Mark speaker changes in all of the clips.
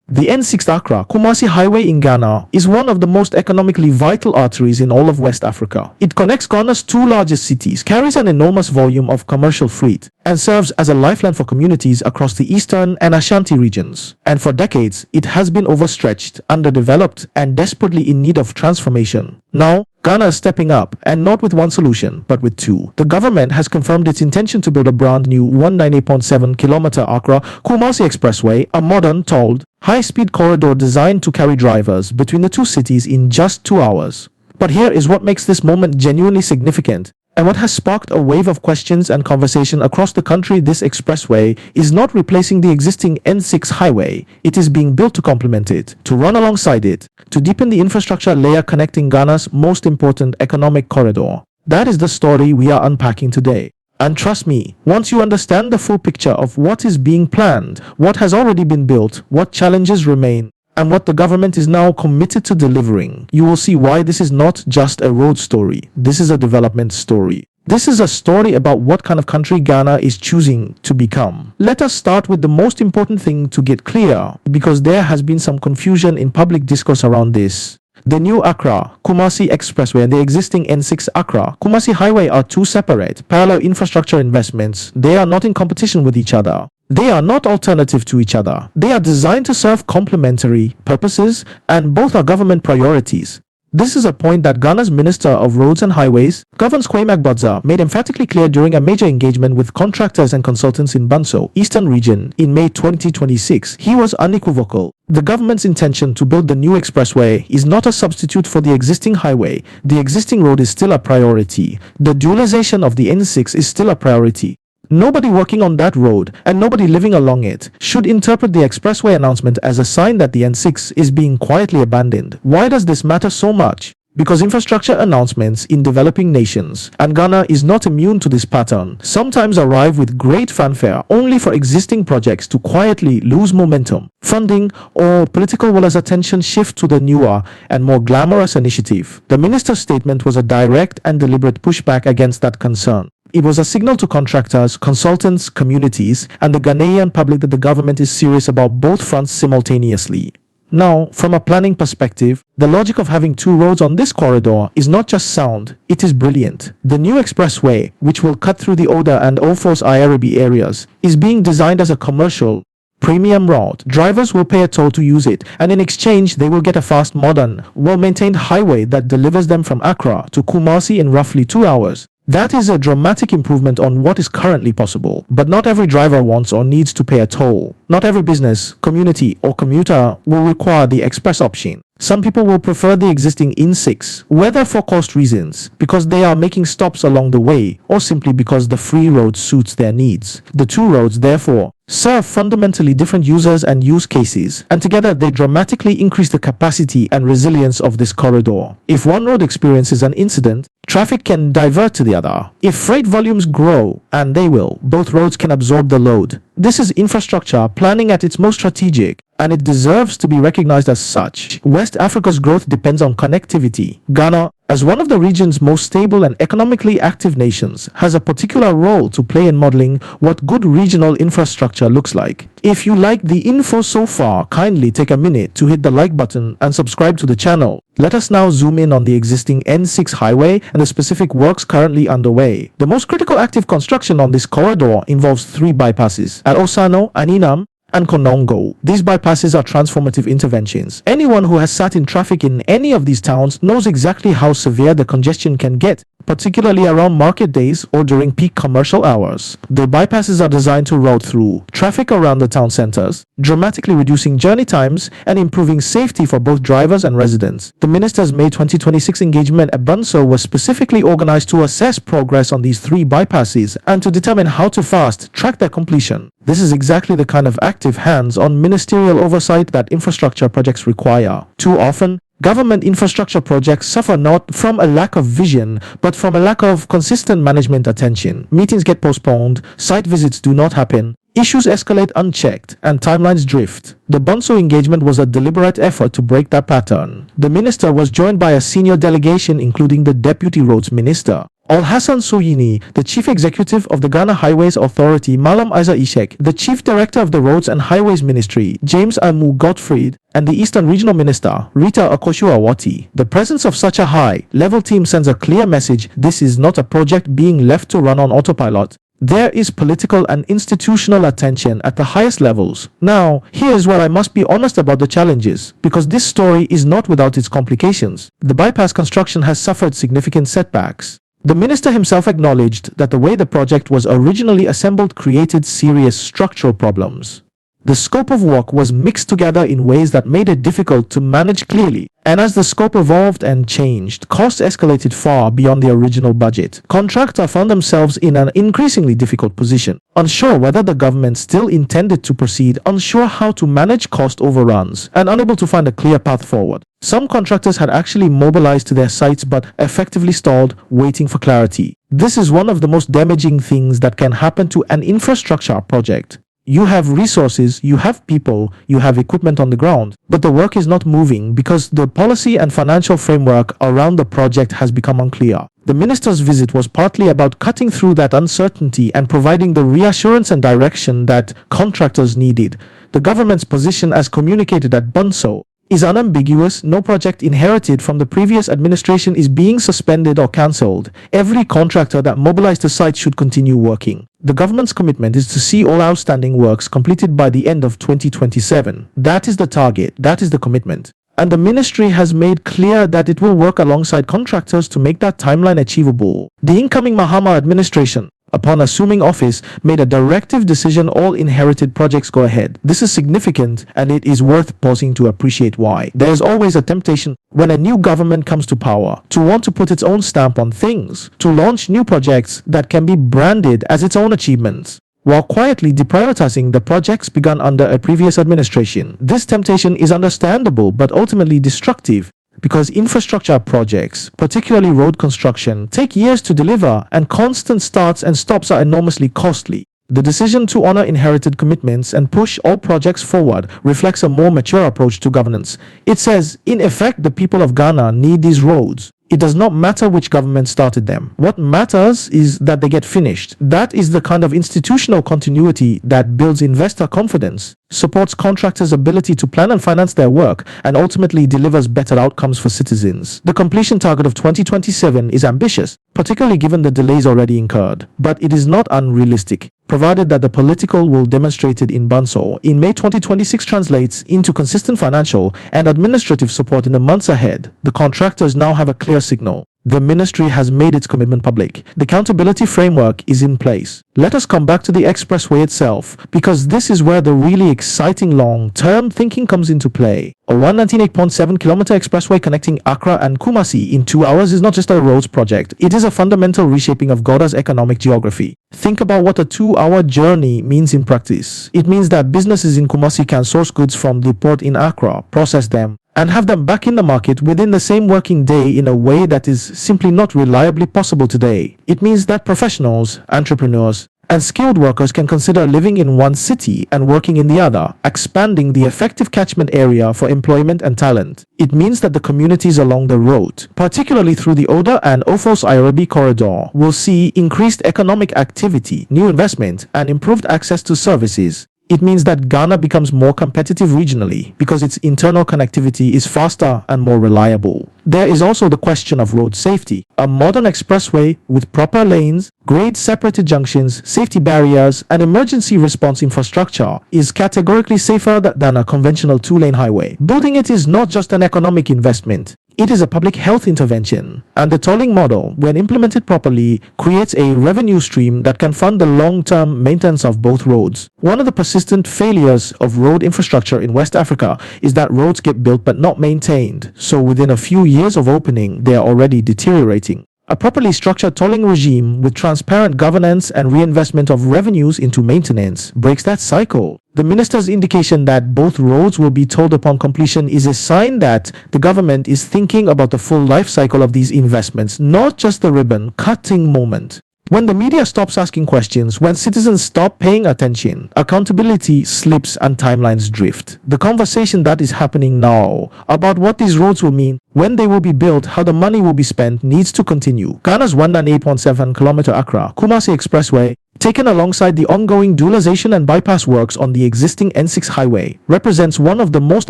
Speaker 1: The N6 Accra-Kumasi Highway in Ghana is one of the most economically vital arteries in all of West Africa. It connects Ghana's two largest cities, carries an enormous volume of commercial freight, and serves as a lifeline for communities across the eastern and Ashanti regions. And for decades, it has been overstretched, underdeveloped, and desperately in need of transformation. Now, Ghana is stepping up, and not with one solution, but with two. The government has confirmed its intention to build a brand new 198.7-kilometer Accra-Kumasi Expressway, a modern, tolled, high-speed corridor designed to carry drivers between the two cities in just 2 hours. But here is what makes this moment genuinely significant, and what has sparked a wave of questions and conversation across the country. This expressway is not replacing the existing N6 highway. It is being built to complement it, to run alongside it, to deepen the infrastructure layer connecting Ghana's most important economic corridor. That is the story we are unpacking today. And trust me, once you understand the full picture of what is being planned, what has already been built, what challenges remain, and what the government is now committed to delivering, you will see why this is not just a road story. This is a development story. This is a story about what kind of country Ghana is choosing to become. Let us start with the most important thing to get clear, because there has been some confusion in public discourse around this. The new Accra-Kumasi Expressway and the existing N6 Accra-Kumasi Highway are two separate, parallel infrastructure investments. They are not in competition with each other. They are not alternative to each other. They are designed to serve complementary purposes, and both are government priorities. This is a point that Ghana's Minister of Roads and Highways, Governor Kwame Agbodza, made emphatically clear during a major engagement with contractors and consultants in Banso, Eastern Region, in May 2026. He was unequivocal. The government's intention to build the new expressway is not a substitute for the existing highway. The existing road is still a priority. The dualisation of the N6 is still a priority. Nobody working on that road, and nobody living along it, should interpret the expressway announcement as a sign that the N6 is being quietly abandoned. Why does this matter so much? Because infrastructure announcements in developing nations, and Ghana is not immune to this pattern, sometimes arrive with great fanfare only for existing projects to quietly lose momentum, funding, or political will as attention shift to the newer and more glamorous initiative. The minister's statement was a direct and deliberate pushback against that concern. It was a signal to contractors, consultants, communities, and the Ghanaian public that the government is serious about both fronts simultaneously. Now, from a planning perspective, the logic of having two roads on this corridor is not just sound, it is brilliant. The new expressway, which will cut through the Oda and Ofos Ayarabi areas, is being designed as a commercial, premium route. Drivers will pay a toll to use it, and in exchange they will get a fast, modern, well-maintained highway that delivers them from Accra to Kumasi in roughly 2 hours. That is a dramatic improvement on what is currently possible. But not every driver wants or needs to pay a toll. Not every business, community, or commuter will require the express option. Some people will prefer the existing N6, whether for cost reasons, because they are making stops along the way, or simply because the free road suits their needs. The two roads, therefore, serve fundamentally different users and use cases, and together they dramatically increase the capacity and resilience of this corridor. If one road experiences an incident, traffic can divert to the other. If freight volumes grow, and they will, both roads can absorb the load. This is infrastructure planning at its most strategic, and it deserves to be recognized as such. West Africa's growth depends on connectivity. Ghana, as one of the region's most stable and economically active nations, has a particular role to play in modeling what good regional infrastructure looks like. If you like the info so far, kindly take a minute to hit the like button and subscribe to the channel. Let us now zoom in on the existing N6 highway and the specific works currently underway. The most critical active construction on this corridor involves 3 bypasses at Osino, Anyinam, and Konongo. These bypasses are transformative interventions. Anyone who has sat in traffic in any of these towns knows exactly how severe the congestion can get, particularly around market days or during peak commercial hours. The bypasses are designed to route through traffic around the town centers, dramatically reducing journey times and improving safety for both drivers and residents. The minister's May 2026 engagement at Banso was specifically organized to assess progress on these 3 bypasses and to determine how to fast-track their completion. This is exactly the kind of active hands-on ministerial oversight that infrastructure projects require. Too often, government infrastructure projects suffer not from a lack of vision, but from a lack of consistent management attention. Meetings get postponed, site visits do not happen, issues escalate unchecked, and timelines drift. The Banso engagement was a deliberate effort to break that pattern. The minister was joined by a senior delegation including the Deputy Roads Minister, Al-Hassan Soyini, the Chief Executive of the Ghana Highways Authority, Malam Isa Ishek, the Chief Director of the Roads and Highways Ministry, James Amu Gottfried, and the Eastern Regional Minister, Rita Akosua-Awati. The presence of such a high-level team sends a clear message: this is not a project being left to run on autopilot. There is political and institutional attention at the highest levels. Now, here's where I must be honest about the challenges, because this story is not without its complications. The bypass construction has suffered significant setbacks. The minister himself acknowledged that the way the project was originally assembled created serious structural problems. The scope of work was mixed together in ways that made it difficult to manage clearly. And as the scope evolved and changed, costs escalated far beyond the original budget. Contractors found themselves in an increasingly difficult position, unsure whether the government still intended to proceed, unsure how to manage cost overruns, and unable to find a clear path forward. Some contractors had actually mobilized to their sites but effectively stalled, waiting for clarity. This is one of the most damaging things that can happen to an infrastructure project. You have resources, you have people, you have equipment on the ground, but the work is not moving because the policy and financial framework around the project has become unclear. The minister's visit was partly about cutting through that uncertainty and providing the reassurance and direction that contractors needed. The government's position, as communicated at Bunso, is unambiguous. No project inherited from the previous administration is being suspended or cancelled. Every contractor that mobilized the site should continue working. The government's commitment is to see all outstanding works completed by the end of 2027. That is the target, that is the commitment. And the ministry has made clear that it will work alongside contractors to make that timeline achievable. The incoming Mahama administration, upon assuming office, made a directive decision: all inherited projects go ahead. This is significant, and it is worth pausing to appreciate why. There is always a temptation when a new government comes to power to want to put its own stamp on things, to launch new projects that can be branded as its own achievements, while quietly deprioritizing the projects begun under a previous administration. This temptation is understandable but ultimately destructive, because infrastructure projects, particularly road construction, take years to deliver, and constant starts and stops are enormously costly. The decision to honor inherited commitments and push all projects forward reflects a more mature approach to governance. It says, in effect, the people of Ghana need these roads. It does not matter which government started them. What matters is that they get finished. That is the kind of institutional continuity that builds investor confidence, supports contractors' ability to plan and finance their work, and ultimately delivers better outcomes for citizens. The completion target of 2027 is ambitious, particularly given the delays already incurred, but it is not unrealistic, provided that the political will demonstrated in Bunso in May 2026 translates into consistent financial and administrative support in the months ahead. The contractors now have a clear signal. The ministry has made its commitment public. The accountability framework is in place. Let us come back to the expressway itself, because this is where the really exciting long-term thinking comes into play. A 198.7-kilometer expressway connecting Accra and Kumasi in 2 hours is not just a roads project. It is a fundamental reshaping of Ghana's economic geography. Think about what a 2-hour journey means in practice. It means that businesses in Kumasi can source goods from the port in Accra, process them, and have them back in the market within the same working day in a way that is simply not reliably possible today. It means that professionals, entrepreneurs, and skilled workers can consider living in one city and working in the other, expanding the effective catchment area for employment and talent. It means that the communities along the road, particularly through the Oda and Ofos Irabi corridor, will see increased economic activity, new investment, and improved access to services. It means that Ghana becomes more competitive regionally because its internal connectivity is faster and more reliable. There is also the question of road safety. A modern expressway with proper lanes, grade-separated junctions, safety barriers, and emergency response infrastructure is categorically safer than a conventional 2-lane highway. Building it is not just an economic investment. It is a public health intervention, and the tolling model, when implemented properly, creates a revenue stream that can fund the long-term maintenance of both roads. One of the persistent failures of road infrastructure in West Africa is that roads get built but not maintained, so within a few years of opening, they are already deteriorating. A properly structured tolling regime with transparent governance and reinvestment of revenues into maintenance breaks that cycle. The minister's indication that both roads will be tolled upon completion is a sign that the government is thinking about the full life cycle of these investments, not just the ribbon-cutting moment. When the media stops asking questions, when citizens stop paying attention, accountability slips and timelines drift. The conversation that is happening now about what these roads will mean, when they will be built, how the money will be spent, needs to continue. Ghana's 108.7-kilometer Accra-Kumasi Expressway, taken alongside the ongoing dualisation and bypass works on the existing N6 highway, represents one of the most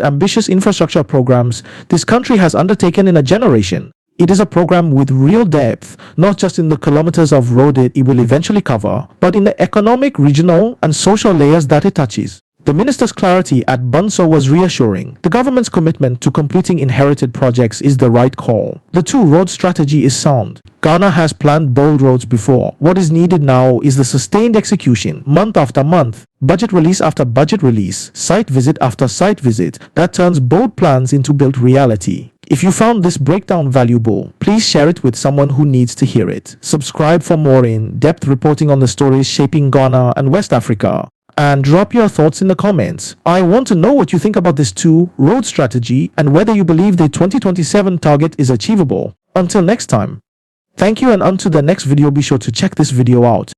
Speaker 1: ambitious infrastructure programs this country has undertaken in a generation. It is a program with real depth, not just in the kilometers of road it will eventually cover, but in the economic, regional, and social layers that it touches. The minister's clarity at Bunso was reassuring. The government's commitment to completing inherited projects is the right call. The two-road strategy is sound. Ghana has planned bold roads before. What is needed now is the sustained execution, month after month, budget release after budget release, site visit after site visit, that turns bold plans into built reality. If you found this breakdown valuable, please share it with someone who needs to hear it. Subscribe for more in-depth reporting on the stories shaping Ghana and West Africa. And drop your thoughts in the comments. I want to know what you think about this two-road strategy and whether you believe the 2027 target is achievable. Until next time. Thank you, and until the next video, be sure to check this video out.